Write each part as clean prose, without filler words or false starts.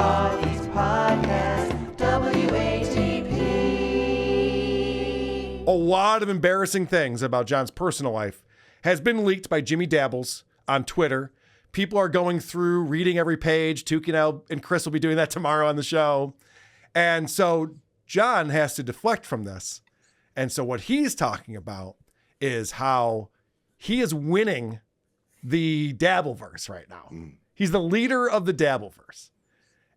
East Podcast, WATP. A lot of embarrassing things about John's personal life has been leaked by Jimmy Dabbles on Twitter. People are going through, reading every page. Tookie and Chris will be doing that tomorrow on the show. And so John has to deflect from this. And so what he's talking about is how he is winning the Dabbleverse right now. He's the leader of the Dabbleverse.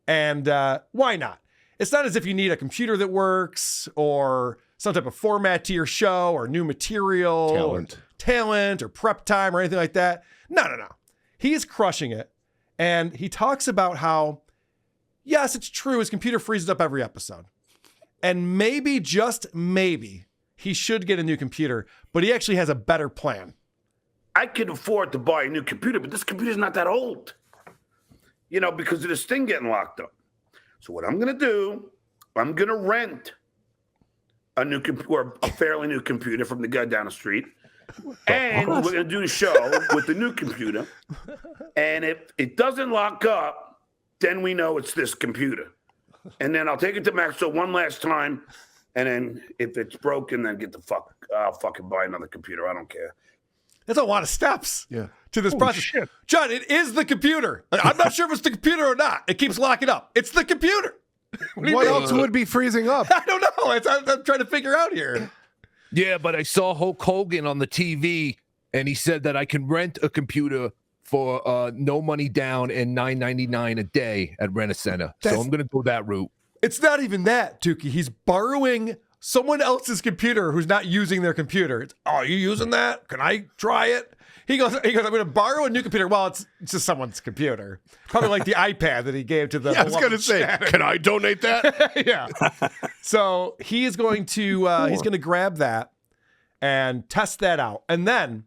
And why not? It's not as if you need a computer that works or some type of format to your show or new material, talent or prep time or anything like that. No. He's crushing it. And he talks about how, yes, it's true, his computer freezes up every episode. And maybe, just maybe, he should get a new computer, but he actually has a better plan. I can afford to buy a new computer, but this computer's not that old. You know, because of this thing getting locked up. So what I'm going to do, I'm going to rent a new computer, or a fairly new computer from the guy down the street. And we're going to do a show with the new computer. And if it doesn't lock up, then we know it's this computer. And then I'll take it to Maxwell one last time. And then if it's broken, then I'll fucking buy another computer. I don't care. That's a lot of steps to this process. Shit. John, it is the computer. I'm not sure if it's the computer or not. It keeps locking up. It's the computer. What else would be freezing up? I don't know. I'm trying to figure out here. Yeah, but I saw Hulk Hogan on the TV, and he said that I can rent a computer for no money down and $9.99 a day at Rent-A-Center. So I'm going to go that route. It's not even that, Tookie. He's borrowing someone else's computer who's not using their computer. It's, are you using that? Can I try it? He goes, I'm going to borrow a new computer. Well, it's just someone's computer. Probably like the iPad that he gave to the I was going to say, can I donate that? Yeah. So he is going to, he's going to grab that and test that out. And then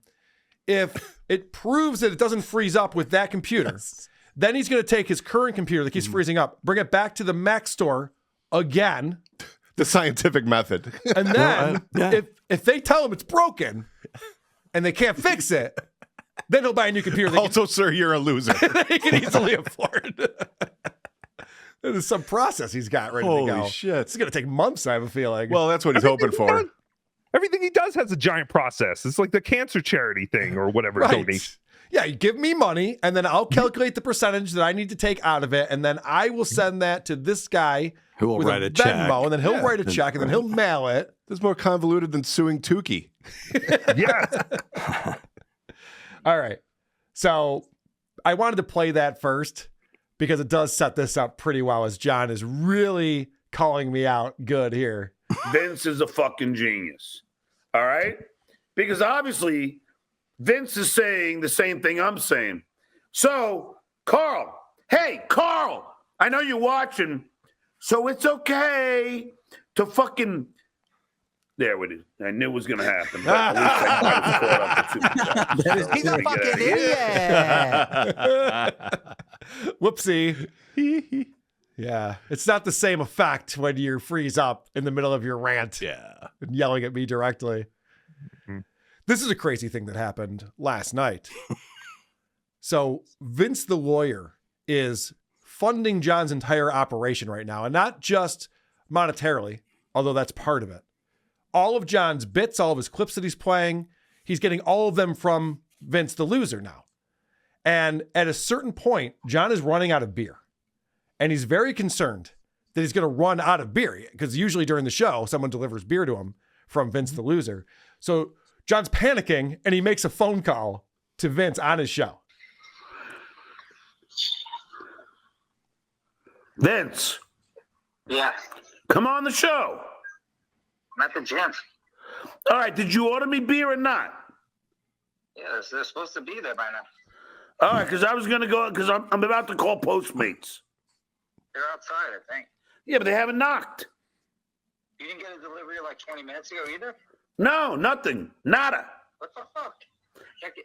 if it proves that it doesn't freeze up with that computer, then he's going to take his current computer that keeps freezing up, bring it back to the Mac store again. The scientific method. And then if they tell him it's broken and they can't fix it, then he'll buy a new computer. Also, sir, you're a loser. That he can easily afford. There's some process he's got ready to go. Holy shit. It's going to take months, I have a feeling. Well, that's what he's hoping for. Everything he does has a giant process. It's like the cancer charity thing or whatever. Right. Yeah, you give me money, and then I'll calculate the percentage that I need to take out of it, and then I will send that to this guy who will write a Venmo, check. and then he'll write a check, and then he'll mail it. This is more convoluted than suing Tookie. Yeah. All right. So I wanted to play that first because it does set this up pretty well, as John is really calling me out good here. Vince is a fucking genius. All right? Because obviously Vince is saying the same thing I'm saying. So, Carl, I know you're watching, so it's okay to fucking... There it is. I knew it was going to happen. He's a fucking idiot. Whoopsie. Yeah. It's not the same effect when you freeze up in the middle of your rant. Yeah. And yelling at me directly. Mm-hmm. This is a crazy thing that happened last night. So Vince the lawyer is funding John's entire operation right now, and not just monetarily, although that's part of it. All of John's bits, all of his clips that he's playing, he's getting all of them from Vince the loser now. And at a certain point, John is running out of beer. And he's very concerned that he's going to run out of beer, because usually during the show, someone delivers beer to him from Vince the loser. So John's panicking, and he makes a phone call to Vince on his show. Vince. Yeah. Come on the show. I'm at the gym. All right. Did you order me beer or not? Yeah, they're supposed to be there by now. All right, because I was going to go, because I'm about to call Postmates. They're outside, I think. Yeah, but they haven't knocked. You didn't get a delivery like 20 minutes ago either? No, nothing. Nada. What the fuck? Check it.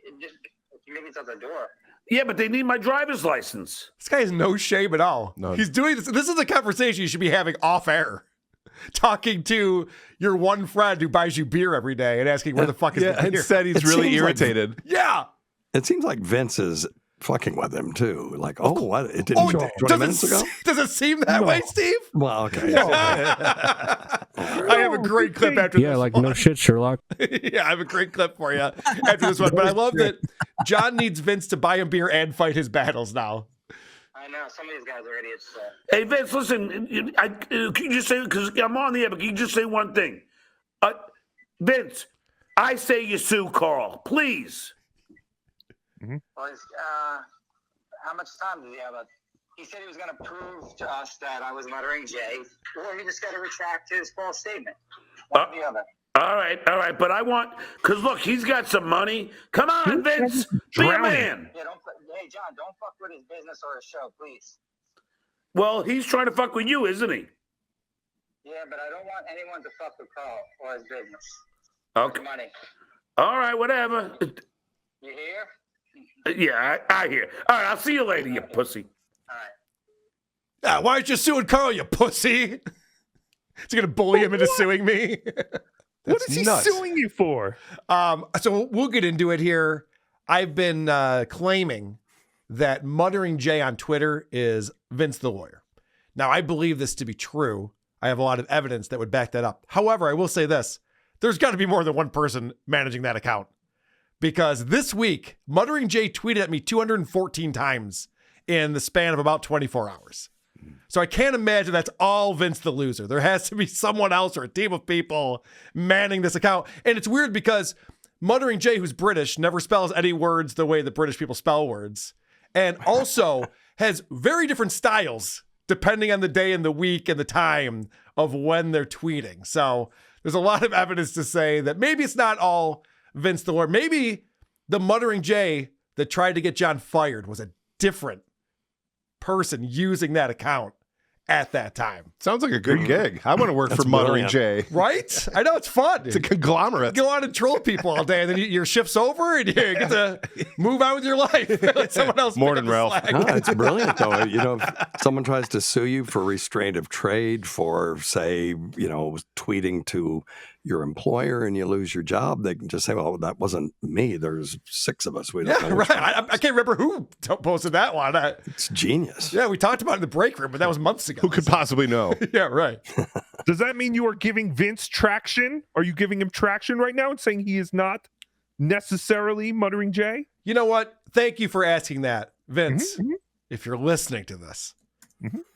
Maybe it's at the door. Yeah, but they need my driver's license. This guy has no shame at all. No. He's doing this. This is a conversation you should be having off air. Talking to your one friend who buys you beer every day and asking where the fuck is the beer. Instead, he's It really seems like- irritated. Yeah. It seems like Vince is fucking with him too. Like, what? It didn't 20 minutes ago? Does it seem that way, Steve? Well, okay. I have a great clip after this. Yeah, like one. no shit, Sherlock. Yeah, I have a great clip for you after this one. But I love that John needs Vince to buy him beer and fight his battles now. I know some of these guys are idiots. Hey, Vince, listen. Can you just say, because I'm on the air, but can you just say one thing? Vince, I say you sue Carl, please. Well, how much time did he have? He said he was going to prove to us that I was muttering Jay, or he just got to retract his false statement. One or the other. All right. But I want, because look, he's got some money. Come on, Vince. Be a man. Yeah, hey, John, don't fuck with his business or his show, please. Well, he's trying to fuck with you, isn't he? Yeah, but I don't want anyone to fuck with Carl or his business. Okay. Money. All right, whatever. You hear? Yeah, I hear. All right, I'll see you later, you pussy. All right. Why aren't you suing Carl, you pussy? He's going to bully him into suing me. What is he suing you for? So we'll get into it here. I've been claiming that Muttering Jay on Twitter is Vince the lawyer. Now, I believe this to be true. I have a lot of evidence that would back that up. However, I will say this. There's got to be more than one person managing that account. Because this week, Muttering Jay tweeted at me 214 times in the span of about 24 hours. So I can't imagine that's all Vince the loser. There has to be someone else or a team of people manning this account. And it's weird because Muttering Jay, who's British, never spells any words the way that British people spell words. And also has very different styles depending on the day and the week and the time of when they're tweeting. So there's a lot of evidence to say that maybe it's not all Vince the Lord. Maybe the Muttering Jay that tried to get John fired was a different person using that account at that time. Sounds like a good gig. I want to work for Muttering Jay. Right? I know, it's fun. It's a conglomerate. Go out and troll people all day, and then your shift's over, and you get to move on with your life. Let someone else Morning, pick up the Ralph. slack. No, it's brilliant, though. If someone tries to sue you for restraint of trade for, say, tweeting to your employer and you lose your job, they can just say, well, that wasn't me. There's 6 of us. We don't know. Right. I can't remember who posted that one. It's genius. Yeah, we talked about it in the break room, but that was months ago. Who could possibly know? Yeah, right. Does that mean you are giving Vince traction? Are you giving him traction right now and saying he is not necessarily Muttering Jay? You know what? Thank you for asking that, Vince. If you're listening to this,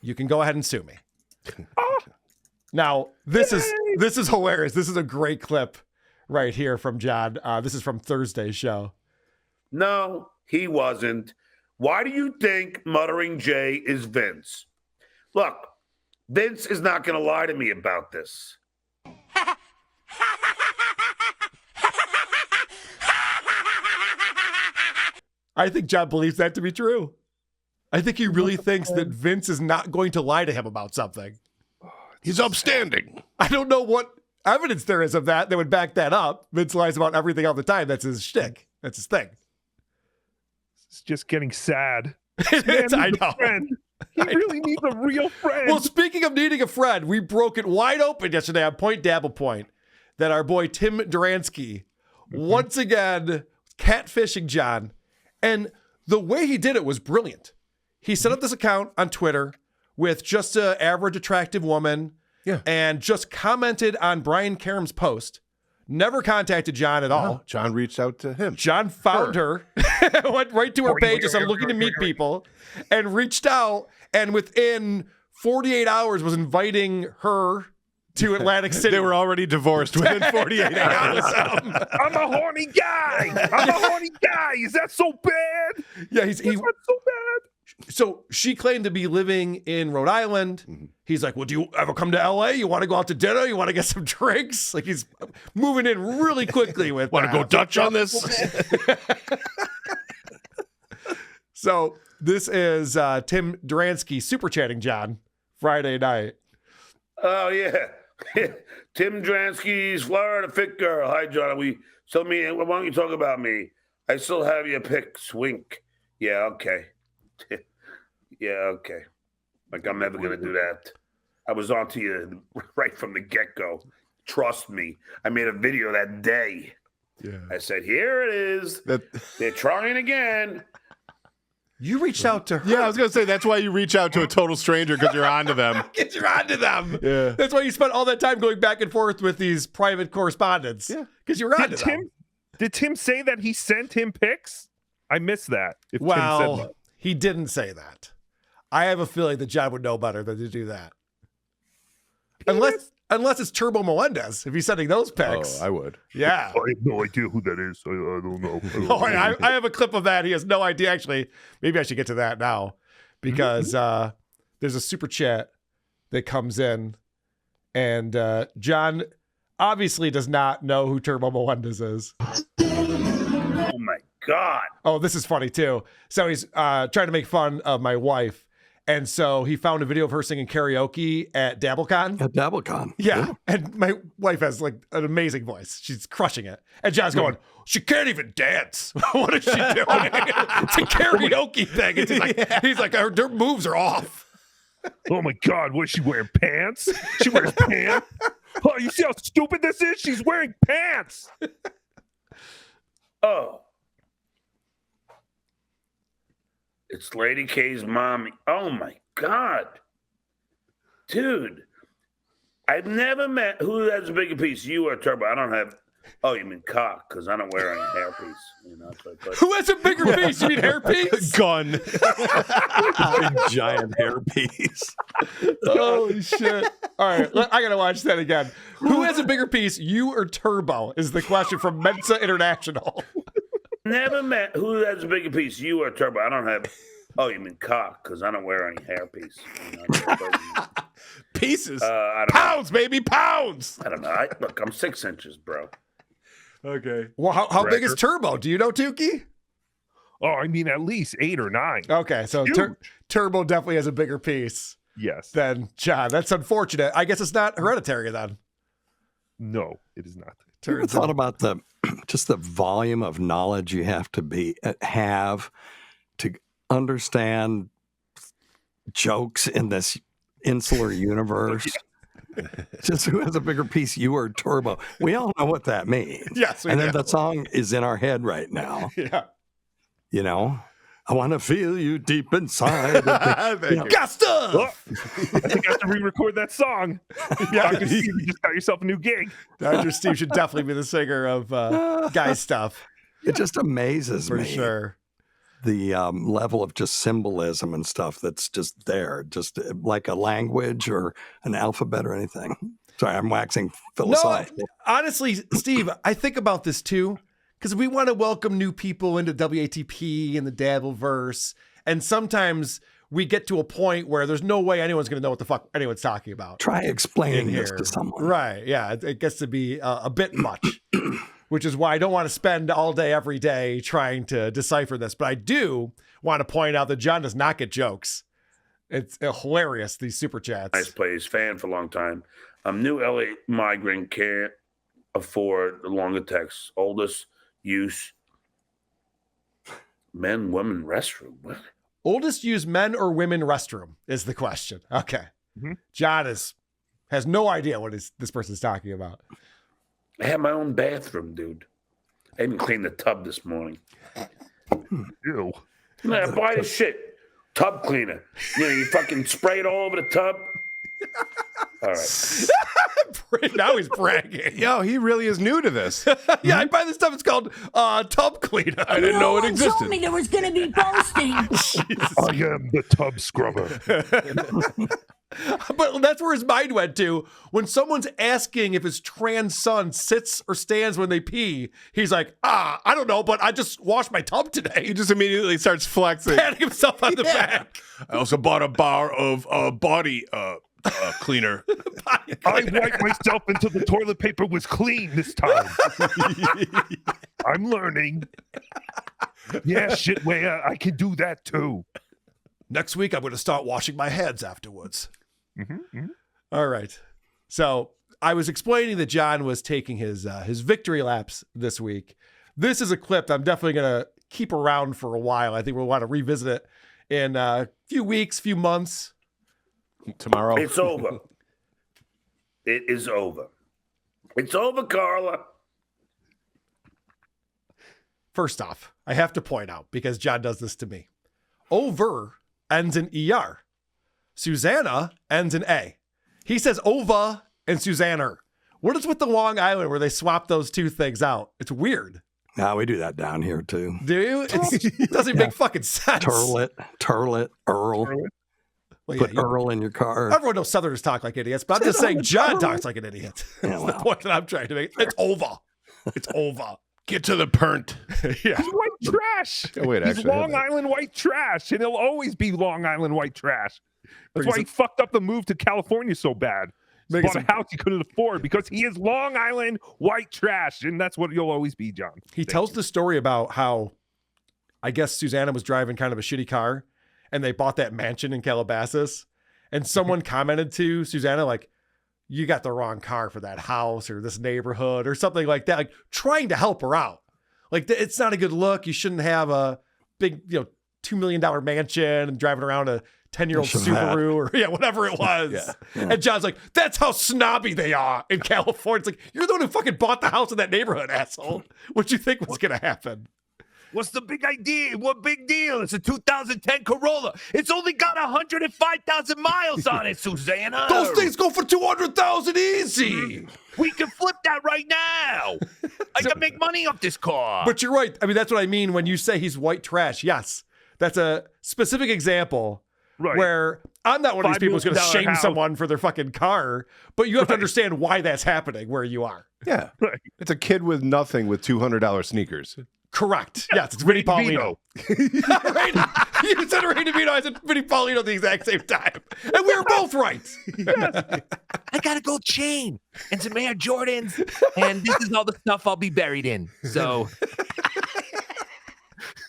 you can go ahead and sue me. Now, this is hilarious. This is a great clip right here from John. This is from Thursday's show. No, he wasn't. Why do you think Muttering Jay is Vince? Look, Vince is not going to lie to me about this. I think John believes that to be true. I think he really thinks that Vince is not going to lie to him about something. He's upstanding. I don't know what evidence there is of that would back that up. Vince lies about everything all the time. That's his shtick. That's his thing. It's just getting sad. I know. He really needs a real friend. Well, speaking of needing a friend, we broke it wide open yesterday on Point Dabble Point that our boy Tim Duransky once again catfishing John. And the way he did it was brilliant. He set up this account on Twitter with just an average attractive woman and just commented on Brian Karem's post. Never contacted John at all. No, John reached out to him. John found her, went right to her page and said, looking to meet people, and reached out, and within 48 hours was inviting her to Atlantic City. They were already divorced within 48 hours. I'm a horny guy. Is that so bad? Yeah, That's not so bad. So she claimed to be living in Rhode Island. He's like, well, do you ever come to LA? You want to go out to dinner? You want to get some drinks? Like, he's moving in really quickly with Want to go Dutch on this? So this is Tim Duransky super chatting John Friday night. Oh, yeah. Tim Duransky's Florida Fit Girl. Hi, John. Why don't you talk about me? I still have your pic, Swink. Yeah, okay. Yeah, okay. Like, I'm never going to do that. I was onto you right from the get-go. Trust me. I made a video that day. Yeah. I said, here it is. They're trying again. You reached out to her. Yeah, I was gonna say that's why you reach out to a total stranger because you're onto them. Get you onto them. Yeah. That's why you spent all that time going back and forth with these private correspondents. Yeah. Because you were onto them. Did Tim say that he sent him pics? I missed that. If Tim said Well, that. he didn't say that. I have a feeling that John would know better than to do that. Unless it's Turbo Melendez, if he's sending those pics. Oh, I would. Yeah. I have no idea who that is. I don't know. Oh, I have a clip of that. He has no idea. Actually, maybe I should get to that now because there's a super chat that comes in, and John obviously does not know who Turbo Melendez is. Oh my God. Oh, this is funny too. So he's trying to make fun of my wife. And so he found a video of her singing karaoke at DabbleCon. At DabbleCon. Yeah. And my wife has like an amazing voice. She's crushing it. And John's going, she can't even dance. What is she doing? It's a karaoke thing. It's he's like, her moves are off. Oh my God, what is she wearing? Pants? She wears pants? Oh, you see how stupid this is? She's wearing pants. Oh. It's Lady K's mommy. Oh my God. Dude. I've never met who has a bigger piece, you or Turbo. I don't have. Oh, you mean cock? Because I don't wear any hairpiece. You know, so Who has a bigger piece? You mean hairpiece? Gun. Big giant hairpiece. Holy shit. All right, I got to watch that again. Who has a bigger piece, you or Turbo, is the question from Mensa International. Never met who has a bigger piece, you or Turbo. I don't have. Oh, you mean cock? Because I don't wear any hairpiece. You know, Pieces. I don't Pounds, baby, pounds. know. I don't know. Look, I'm 6 inches, bro. Okay. Well, how big is Turbo? Do you know, Tookie? Oh, I mean, at least 8 or 9. Okay, so Turbo definitely has a bigger piece Yes. than John. That's unfortunate. I guess it's not hereditary then. No, it is not. Have you ever thought about just the volume of knowledge you have to have to understand jokes in this insular universe? Just who has a bigger piece, you or Turbo? We all know what that means. Yes, we and then do. the song is in our head right now. Yeah. You know, I want to feel you deep inside. Got stuff. I think I have to re-record that song. Yeah. Dr. Steve, you just got yourself a new gig. Dr. Steve should definitely be the singer of Guy Stuff. It just amazes For me. sure. The level of just symbolism and stuff that's just there, just like a language or an alphabet or anything. Sorry, I'm waxing philosophical. No, honestly, Steve, I think about this too, because we want to welcome new people into WATP and the Dabbleverse. And sometimes we get to a point where there's no way anyone's going to know what the fuck anyone's talking about. Try explaining in this here. to someone. Right. Yeah. It gets to be a bit much, which is why I don't want to spend all day, every day trying to decipher this. But I do want to point out that John does not get jokes. It's hilarious, these super chats. Nice place, fan for a long time. New LA migrant, can't afford the longer texts. Oldest use men, women restroom. What? Oldest used men or women restroom is the question. Okay. Mm-hmm. John has no idea what this person's talking about. I have my own bathroom, dude. I even cleaned the tub this morning. Ew. I buy this shit. Tub cleaner. You know, you fucking spray it all over the tub. All right. Now he's bragging. Yo, he really is new to this. Yeah, I buy this stuff. It's called tub cleaner. I didn't know it told existed. me there was going to be posting. I am the tub scrubber. But that's where his mind went to. When someone's asking if his trans son sits or stands when they pee, he's like, I don't know, but I just washed my tub today. He just immediately starts flexing. Patting himself on the back. I also bought a bar of body cleaner. I wiped myself until the toilet paper was clean this time. I'm learning. Yeah, shitware, I can do that too. Next week, I'm going to start washing my hands afterwards. Mm-hmm, mm-hmm. All right. So I was explaining that John was taking his victory laps this week. This is a clip that I'm definitely going to keep around for a while. I think we'll want to revisit it in a few weeks, few months. Tomorrow. It's over. It is over. It's over, Carla. First off, I have to point out, because John does this to me, Over ends in ER. Susanna ends in A. He says Ova and Susanna. What is with the Long Island where they swap those two things out? It's weird. No, we do that down here too. Do you? It doesn't make fucking sense. Turlet, Earl. Well, Put Earl in your car. Everyone knows Southerners talk like idiots, but I'm just saying John talks like an idiot. That's the point that I'm trying to make. It's over. It's over. Get to the pernt. Yeah. He's white trash. Oh, wait, He's actually, I have Long that. Island white trash, and he'll always be Long Island white trash. That's Brings why he fucked up the move to California so bad. He Making bought a house he couldn't afford because he is Long Island white trash, and that's what you'll always be, John. He tells the story about how I guess Susanna was driving kind of a shitty car and they bought that mansion in Calabasas. And someone commented to Susanna, like, you got the wrong car for that house or this neighborhood or something like that, like trying to help her out. Like, it's not a good look. You shouldn't have a big, $2 million mansion and driving around a 10-year-old Subaru or whatever it was. Yeah. And John's like, that's how snobby they are in California. It's like, you're the one who fucking bought the house in that neighborhood, asshole. What'd you think was going to happen? What's the big idea? What big deal? It's a 2010 Corolla. It's only got 105,000 miles on it, Susanna. Those things go for 200,000 easy. We can flip that right now. I can make money off this car. But you're right. I mean, that's what I mean when you say he's white trash. Yes, that's a specific example where I'm not one of these people who's going to shame someone for their fucking car, but you have to understand why that's happening where you are. Yeah. It's a kid with nothing with $200 sneakers. Correct. Yes, it's Vinnie Paulino. Right? You said Ray DeVito. I said Vinnie Paulino at the exact same time. And we were both right. I got a gold chain and some Air Jordans, and this is all the stuff I'll be buried in. So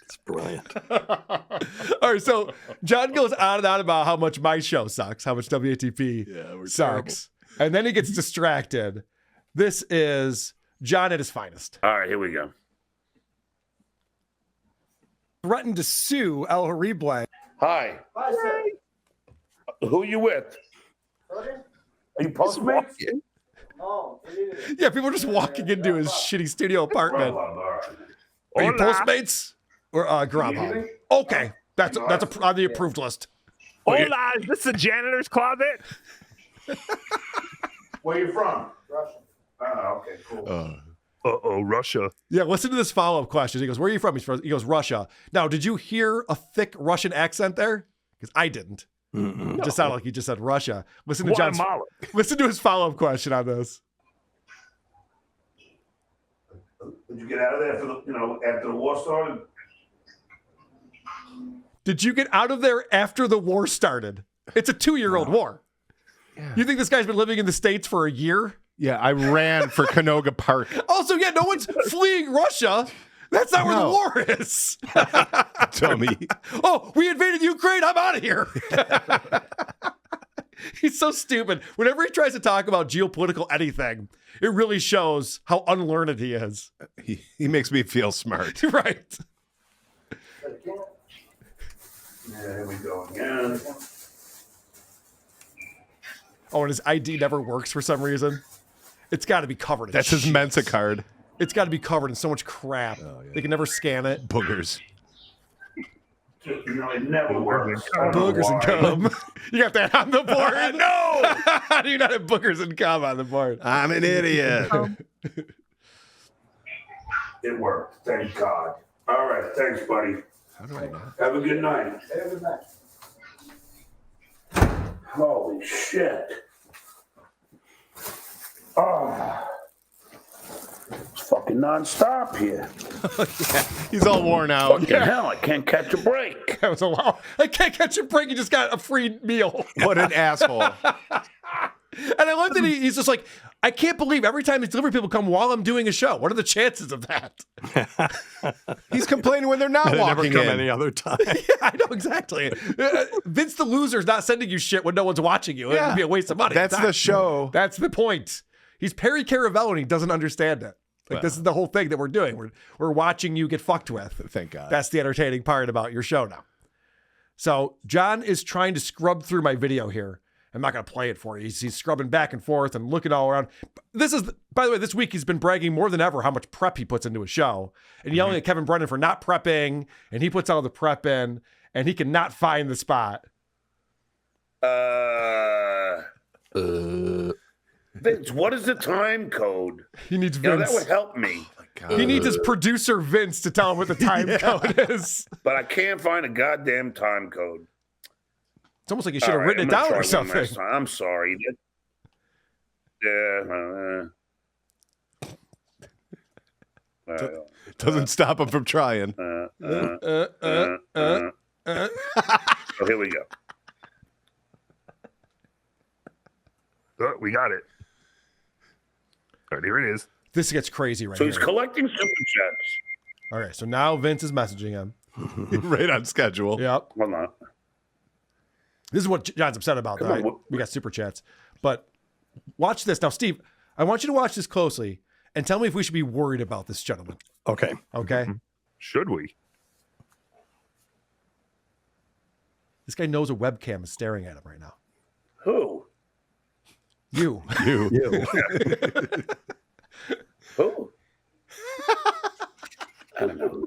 It's brilliant. All right, so John goes on and on about how much my show sucks, how much WATP sucks. And then he gets distracted. This is John at his finest. All right, here we go. Threatened to sue El Horrible. Hi. Hi, sir. Who you with? Pardon? Are you Postmates? Oh, it is. Yeah, people are just walking into his shitty studio apartment. Are you Postmates or Grubhub? Okay, that's on the approved list. Hola, is this the janitor's closet? Where you from? Russia. Oh, okay, cool. Uh-oh, Russia. Yeah, listen to this follow-up question. He goes, where are you from? He goes, Russia. Now, did you hear a thick Russian accent there? Because I didn't. It just sounded like he just said Russia. Listen to John's, listen to his follow-up question on this. Did you get out of there after the war started? Did you get out of there after the war started? It's a 2-year-old war. Yeah. You think this guy's been living in the States for a year? Yeah, I ran for Canoga Park. Also, yeah, no one's fleeing Russia. That's not where the war is. Dummy. Oh, we invaded Ukraine. I'm out of here. He's so stupid. Whenever he tries to talk about geopolitical anything, it really shows how unlearned he is. He makes me feel smart. Right. Yeah, here we go again. Oh, and his ID never works for some reason. It's got to be covered in That's his shit. Mensa card. It's got to be covered in so much crap. They can never scan it. Boogers. It never works. Boogers and cum. You got that on the board? No! How do you not have boogers and cum on the board? I'm an idiot. It worked. Thank God. All right. Thanks, buddy. How do I not? Have a good night. Have a good night. Holy shit. Oh. It's fucking nonstop here. He's all worn out. Fucking hell, I can't catch a break. That was a lot. I can't catch a break. You just got a free meal. What an asshole. And I love that he's just like, I can't believe every time these delivery people come while I'm doing a show. What are the chances of that? He's complaining when they're not They never walking come in. any other time. Yeah, I know exactly. Vince the loser's not sending you shit when no one's watching you. It would be a waste of money. That's the show. That's the point. He's Perry Caravello and he doesn't understand it. Like, this is the whole thing that we're doing. We're watching you get fucked with. Thank God. That's the entertaining part about your show now. So John is trying to scrub through my video here. I'm not going to play it for you. He's scrubbing back and forth and looking all around. This is, by the way, this week he's been bragging more than ever how much prep he puts into a show and yelling at Kevin Brennan for not prepping. And he puts all the prep in. and he cannot find the spot. Vince, what is the time code? He needs You know, Vince. that would help me. He needs his producer Vince to tell him what the time code is. But I can't find a goddamn time code. It's almost like you should have All right, written it I'm down gonna or try one something. last time. I'm sorry. Doesn't stop him from trying. So here we go. We got it. All right, here it is. This gets crazy right So here. he's collecting super chats. All right, so now Vince is messaging him. Right on schedule. Yep. Hold on. This is what John's upset about. Come Though, on, right? We got super chats. But watch this. Now, Steve, I want you to watch this closely and tell me if we should be worried about this gentleman. Okay. Okay? Should we? This guy knows a webcam is staring at him right now. Who? You. You. Who? I don't know.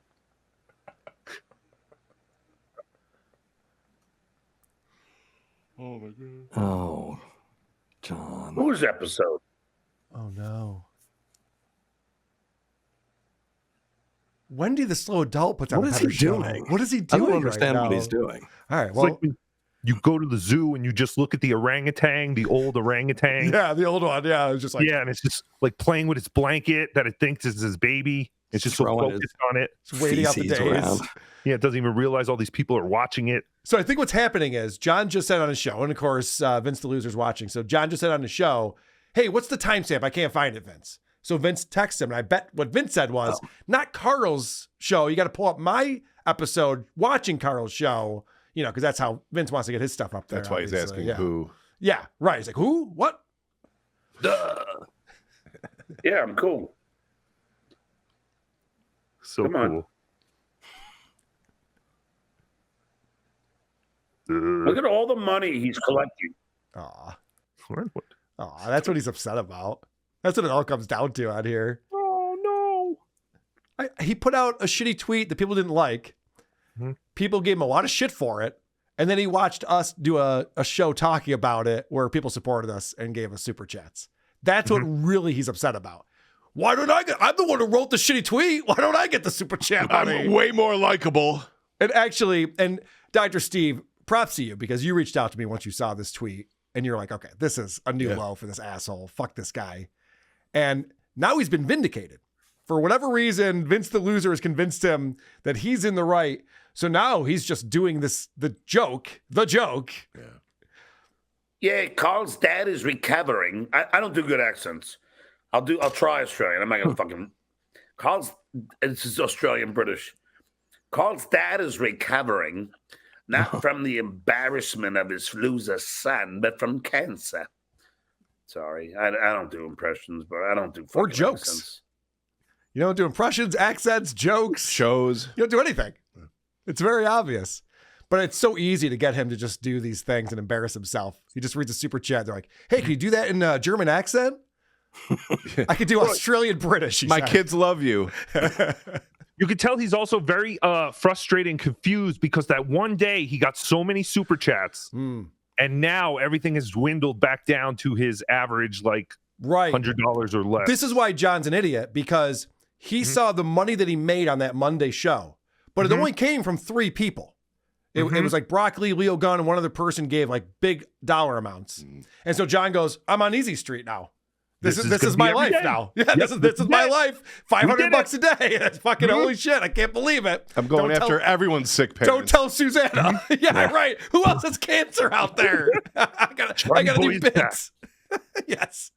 Oh, John. Whose episode? Oh, no. Wendy the slow adult puts on What a is better he show. doing? What is he I doing? don't understand right what now? he's doing. All right. It's Well, like when you go to the zoo and you just look at the orangutan, the old orangutan. yeah, the old one. Yeah, it was just like Yeah, and it's just like playing with its blanket that it thinks is his baby. It's just so Throwing focused on it. just waiting out the Feces days. around. Yeah, it doesn't even realize all these people are watching it. So I think what's happening is John just said on his show, and of course, Vince the Loser's watching. So John just said on his show, hey, what's the timestamp? I can't find it, Vince. So Vince texts him, and I bet what Vince said was, not Carl's show. You got to pull up my episode watching Carl's show, you know, because that's how Vince wants to get his stuff up there. That's why he's obviously. asking Yeah. who. Yeah, right. He's like, who? What? Yeah, I'm cool. So Come on. cool. Look at all the money he's collecting. Aw. What? Aw, that's what he's upset about. That's what it all comes down to out here. Oh no. He put out a shitty tweet that people didn't like. Mhm. People gave him a lot of shit for it. And then he watched us do a show talking about it where people supported us and gave us super chats. That's what really he's upset about. Why don't I get, I'm the one who wrote the shitty tweet. Why don't I get the super chat money? I'm way more likable. And actually, and Dr. Steve, props to you because you reached out to me once you saw this tweet and you're like, okay, this is a new low for this asshole. Fuck this guy. And now he's been vindicated. For whatever reason, Vince the Loser has convinced him that he's in the right. So now he's just doing this, the joke. Yeah, Carl's dad is recovering. I don't do good accents. I'll try Australian. I'm not gonna fucking. This is Australian British. Carl's dad is recovering, not from the embarrassment of his loser son, but from cancer. Sorry, I don't do impressions, but I don't do Or fucking jokes. accents. You don't do impressions, accents, jokes. Shows. You don't do anything. It's very obvious. But it's so easy to get him to just do these things and embarrass himself. He just reads a super chat. They're like, hey, can you do that in a German accent? I could do Australian British. My kids love you. You could tell he's also very frustrated and confused because that one day he got so many super chats and now everything has dwindled back down to his average like Right. $100 or less. This is why John's an idiot, because he saw the money that he made on that Monday show, but it only came from 3 people. It was like Broccoli, Leo Gunn, and one other person gave like big dollar amounts. And so John goes, I'm on Easy Street now. This is gonna my be every life day. now. Yeah, Yep, this is my life. $500 it. a day. That's fucking holy shit. I can't believe it. I'm going Don't after tell- everyone's sick Don't parents. tell Susanna. Yeah, right. Who else has cancer out there? I gotta do Boy's back. bits. Yes.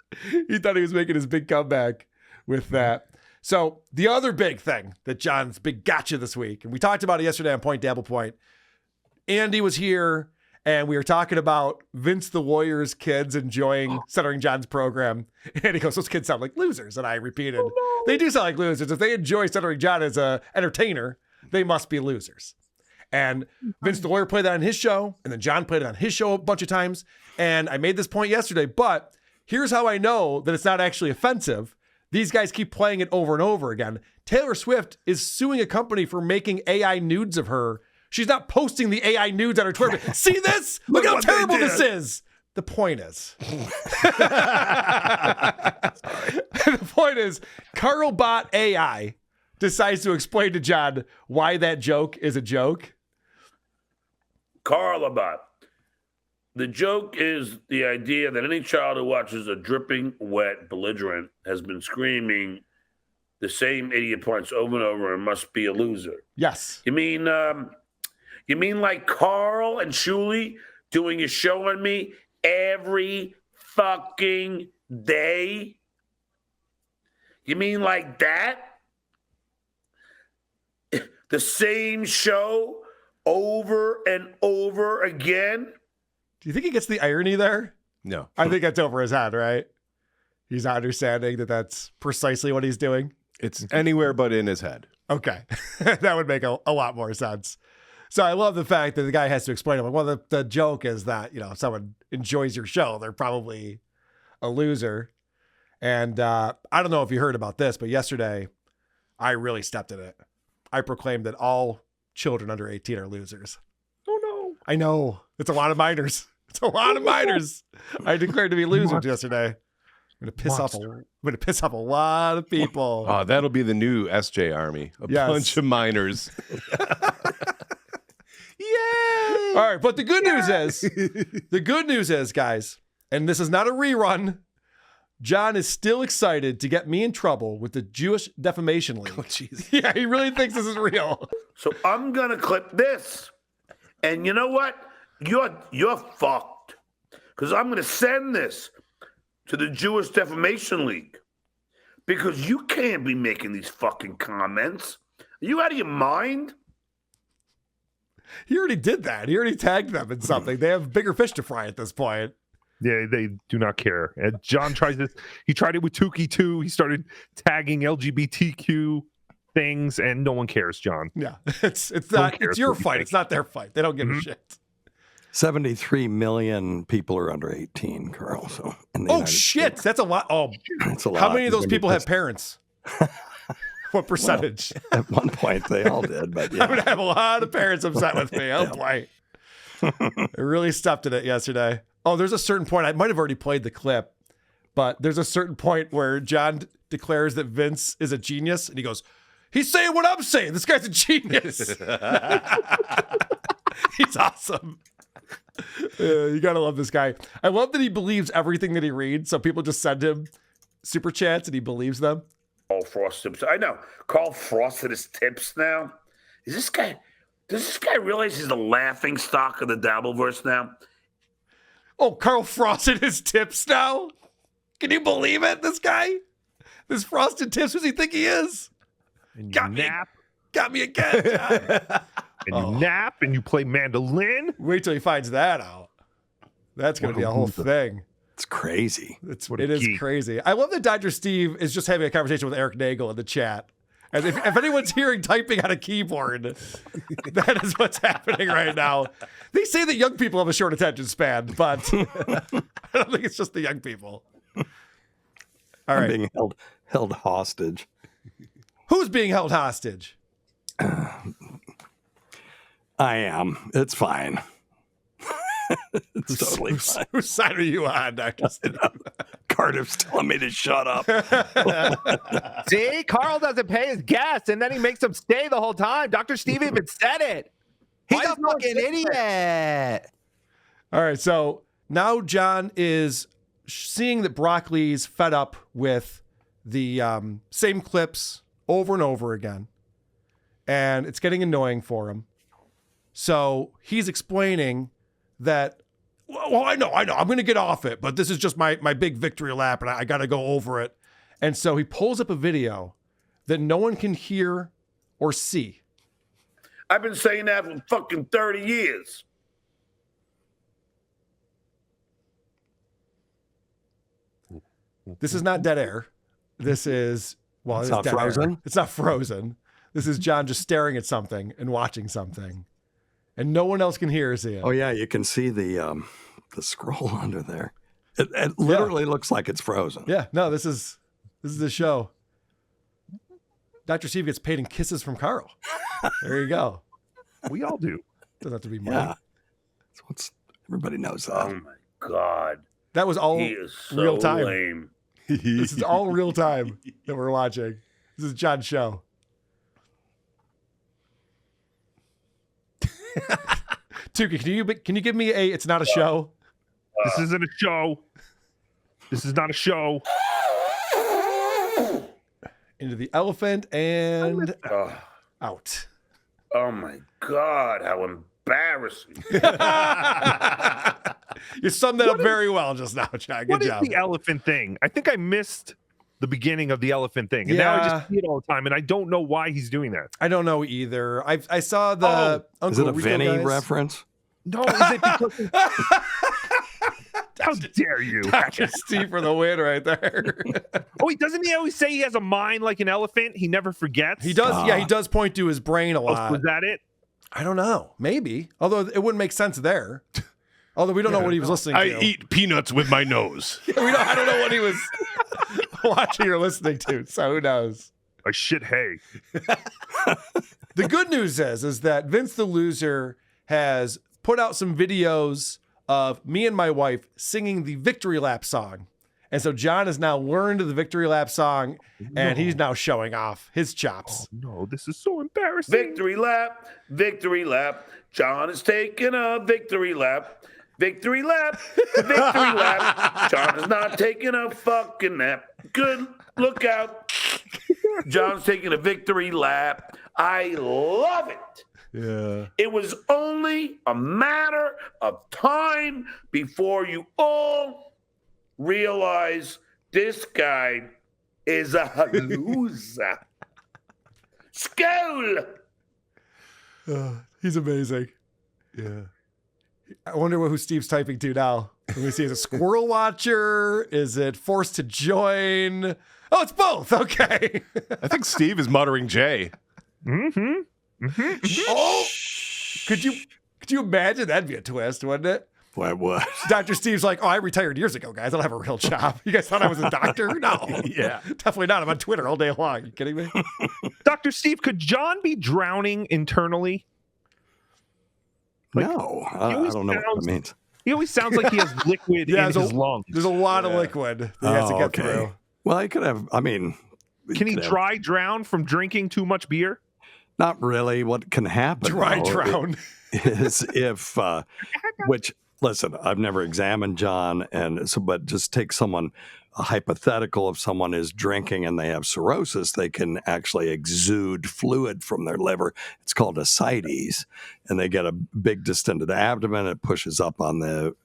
He thought he was making his big comeback with that. So the other big thing that John's big gotcha this week, and we talked about it yesterday on Point Dabble Point. Andy was here and we were talking about Vince the Warrior's kids enjoying Stuttering John's program. And he goes, those kids sound like losers. And I repeated, they do sound like losers. If they enjoy Stuttering John as a entertainer, they must be losers. And Vince the Warrior played that on his show. And then John played it on his show a bunch of times. And I made this point yesterday, but here's how I know that it's not actually offensive. These guys keep playing it over and over again. Taylor Swift is suing a company for making AI nudes of her She's not posting the AI nudes on her Twitter. See this? Look how what they terrible did. this is. The point is, Carl Bot AI decides to explain to John why that joke is a joke. Carl about. The joke is the idea that any child who watches a dripping, wet belligerent has been screaming the same idiot points over and over and must be a loser. Yes. You mean like Carl and Shuli doing a show on me every fucking day? You mean like that? The same show over and over again? Do you think he gets the irony there? No. I think that's over his head, right? He's not understanding that that's precisely what he's doing. It's anywhere but in his head. Okay. That would make a lot more sense. So I love the fact that the guy has to explain it. Like, well, the joke is that, if someone enjoys your show, they're probably a loser. And I don't know if you heard about this, but yesterday I really stepped in it. I proclaimed that all children under 18 are losers. Oh, no. I know. It's a lot of minors. It's a lot of minors. I declared to be losers yesterday. I'm going to piss off a lot of people. Oh, that'll be the new SJ Army. A bunch of minors. Yay! All right, but the good news is, guys, and this is not a rerun, John is still excited to get me in trouble with the Jewish Defamation League. Oh, jeez. Yeah, he really thinks this is real. So I'm gonna clip this, and you know what? You're fucked, because I'm gonna send this to the Jewish Defamation League, because you can't be making these fucking comments. Are you out of your mind? He already did that. He already tagged them in something. They have bigger fish to fry at this point. Yeah, they do not care. And John tries this. He tried it with Tookie too. He started tagging LGBTQ things, and no one cares, John. Yeah, it's not. It's your fight. It's not their fight. They don't give a shit. 73 million people are under 18, Carl. So oh shit, that's a lot. Oh, that's a lot. How many of those people have parents? What percentage? Well, at one point, they all did, but yeah. I would have a lot of parents upset with me. Oh boy, I really stepped in it yesterday. Oh, there's a certain point. I might have already played the clip, but there's a certain point where John declares that Vince is a genius, and he goes, "He's saying what I'm saying. This guy's a genius." He's awesome. You gotta love this guy. I love that he believes everything that he reads. So people just send him super chats, and he believes them. Carl Frost tips. I know. Carl Frost at his tips now. Does this guy realize he's the laughing stock of the Dabbleverse now? Oh, Carl Frosted his tips now? Can you believe it? This guy? This Frosted Tips, who's he think he is? And you Got nap. Me again, John. And you nap and you play mandolin. Wait till he finds that out. That's going to be a whole thing. It's crazy. It is crazy. I love that Dr. Steve is just having a conversation with Eric Nagel in the chat. And if anyone's hearing typing on a keyboard, that is what's happening right now. They say that young people have a short attention span, but I don't think it's just the young people. All right. I'm being held hostage. Who's being held hostage? I am. It's fine. It's totally fine. Whose side are you on, Dr. Steve? Cardiff's telling me to shut up. See, Carl doesn't pay his guests, and then he makes them stay the whole time. Dr. Steve even said it. He's a fucking idiot. All right, so now John is seeing that Broccoli's fed up with the same clips over and over again, and it's getting annoying for him. So he's explaining that, well, I know, I'm going to get off it, but this is just my big victory lap, and I got to go over it. And so he pulls up a video that no one can hear or see. I've been saying that for fucking 30 years. This is not dead air. This is, well, It's it is not dead frozen? air. It's not frozen. This is John just staring at something and watching something. And no one else can hear or see it. Oh yeah, you can see the scroll under there. It literally looks like it's frozen. Yeah, no, this is the show. Dr. Steve gets paid in kisses from Carl. There you go. We all do. Doesn't have to be money. Yeah. That's what's everybody knows that. Oh my God. That was all He is so real time. lame. This is all real time that we're watching. This is John's show. Tookie, can you give me a it's not a show? This isn't a show. This is not a show. Into the elephant and Oh, out. oh my God, how embarrassing. You summed that up very well just now, John. Good What is job. the elephant thing? I think I missed the beginning of the elephant thing, and now I Yeah. just see it all the time, and I don't know why he's doing that. I don't know either. I saw the Uncle Is it a Rico Vinny guys. reference? No, is it because? How dare you? Dr. Steve for the win right there. Oh, doesn't he always say he has a mind like an elephant? He never forgets. He does. Yeah, he does point to his brain a lot. Was that it? I don't know. Maybe. Although it wouldn't make sense there. Although we don't know what he was listening I to. eat peanuts with my nose. I don't know what he was watching or listening to. So who knows? I shit hay. The good news is that Vince the Loser has put out some videos of me and my wife singing the Victory Lap song. And so John has now learned the Victory Lap song, and he's now showing off his chops. No, this is so embarrassing. Victory lap, victory lap. John is taking a victory lap. Victory lap, victory lap. John is not taking a fucking nap. Good, look out. John's taking a victory lap. I love it. Yeah. It was only a matter of time before you all realize this guy is a loser. Skull! He's amazing. Yeah. I wonder who Steve's typing to now. Let me see. Is it Squirrel Watcher? Is it Forced to Join? Oh, it's both. Okay. I think Steve is muttering Jay. Oh, could you imagine? That'd be a twist, wouldn't it? What? Dr. Steve's like, oh, I retired years ago, guys. I don't have a real job. You guys thought I was a doctor? No. Yeah. Definitely not. I'm on Twitter all day long. You kidding me? Dr. Steve, could John be drowning internally? No, I don't know what that means. He always sounds like he has liquid in there's his lungs. There's a lot of liquid that he has to get through. Well, he could have, Can he dry drown from drinking too much beer? Not really. What can happen Dry though, drown. is if, which, listen, I've never examined John, and so, but just take someone, a hypothetical, if someone is drinking and they have cirrhosis, they can actually exude fluid from their liver. It's called ascites, and they get a big distended abdomen. It pushes up on the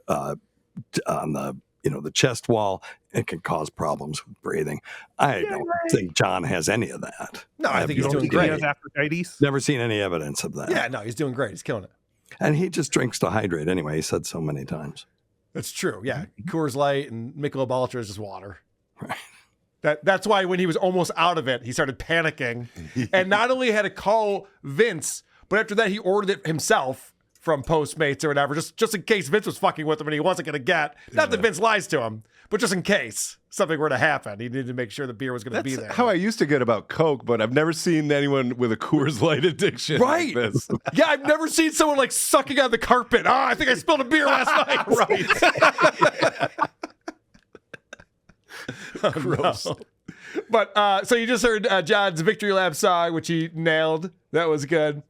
the chest wall. It can cause problems with breathing. I don't think John has any of that. No, I think he's doing He great. has Aphrodite. Never seen any evidence of that. Yeah, no, he's doing great. He's killing it. And he just drinks to hydrate anyway. He said so many times. That's true. Yeah. Coors Light and Michelob Ultra is just water. Right. That's why when he was almost out of it, he started panicking. And not only had to call Vince, but after that, he ordered it himself from Postmates or whatever, just in case Vince was fucking with him and he wasn't going to get. Not that Vince lies to him, but just in case something were to happen, he needed to make sure the beer was going to be there. How I used to get about Coke, but I've never seen anyone with a Coors Light addiction. Right. Like this. Yeah, I've never seen someone like sucking on the carpet. Oh, I think I spilled a beer last night. Right. Oh, gross. No. But so you just heard John's Victory Lap song, which he nailed. That was good.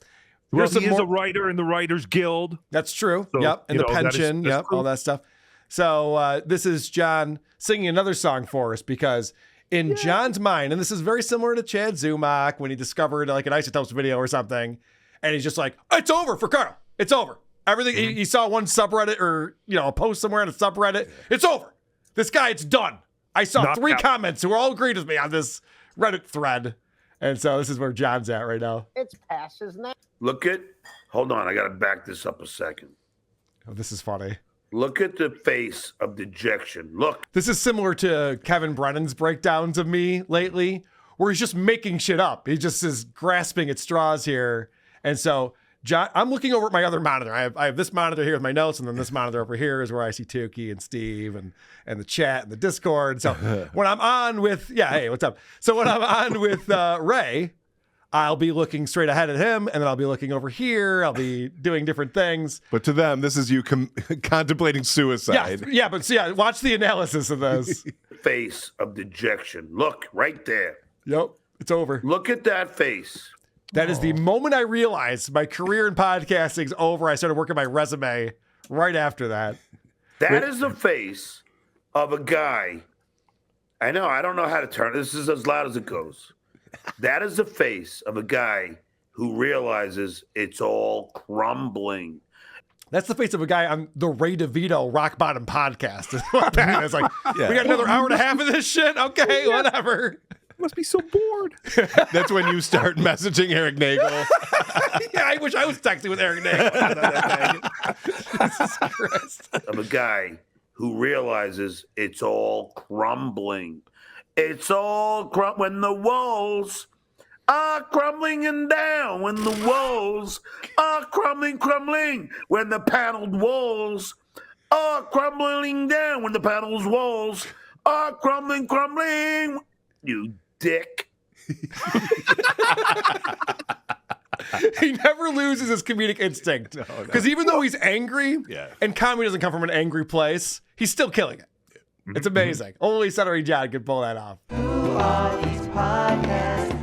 Well, Here's some he is more- a writer in the Writers Guild. That's true. So, Yep. And you the know, that is- pension. that's Yep. cool. All that stuff. So this is John singing another song for us because in John's mind, and this is very similar to Chad Zumach when he discovered like an Isotopes video or something, and he's just like, it's over for Carl. It's over. Everything. He saw one subreddit or a post somewhere on a subreddit. It's over. This guy, it's done. I saw Knocked 3 out. comments who all agreed with me on this Reddit thread. And so this is where John's at right now. It's past his name. Hold on, I got to back this up a second. Oh, this is funny. Look at the face of dejection. Look. This is similar to Kevin Brennan's breakdowns of me lately, where he's just making shit up. He just is grasping at straws here. And so, John, I'm looking over at my other monitor. I have this monitor here with my notes, and then this monitor over here is where I see Tookie and Steve and the chat and the Discord. So when I'm on with, hey, what's up? So when I'm on with Ray, I'll be looking straight ahead at him, and then I'll be looking over here. I'll be doing different things. But to them, this is you contemplating suicide. Yeah, but watch the analysis of this. Face of dejection. Look, right there. Yep, it's over. Look at that face. That is the moment I realized my career in podcasting's over. I started working my resume right after that. That is the face of a guy. I know, I don't know how to turn it. This is as loud as it goes. That is the face of a guy who realizes it's all crumbling. That's the face of a guy on the Ray DeVito Rock Bottom podcast. It's like, we got another hour and a half of this shit? Okay, whatever. Must be so bored. That's when you start messaging Eric Nagel. Yeah, I wish I was texting with Eric Nagel. Jesus Christ. Of a guy who realizes it's all crumbling. It's all when the walls are crumbling and down, when the walls are crumbling, when the paneled walls are crumbling down, when the paneled walls are crumbling, you dick. He never loses his comedic instinct. Because even though he's angry, and comedy doesn't come from an angry place, he's still killing it. It's amazing. Only Stuttering John can pull that off. Who are these podcasts?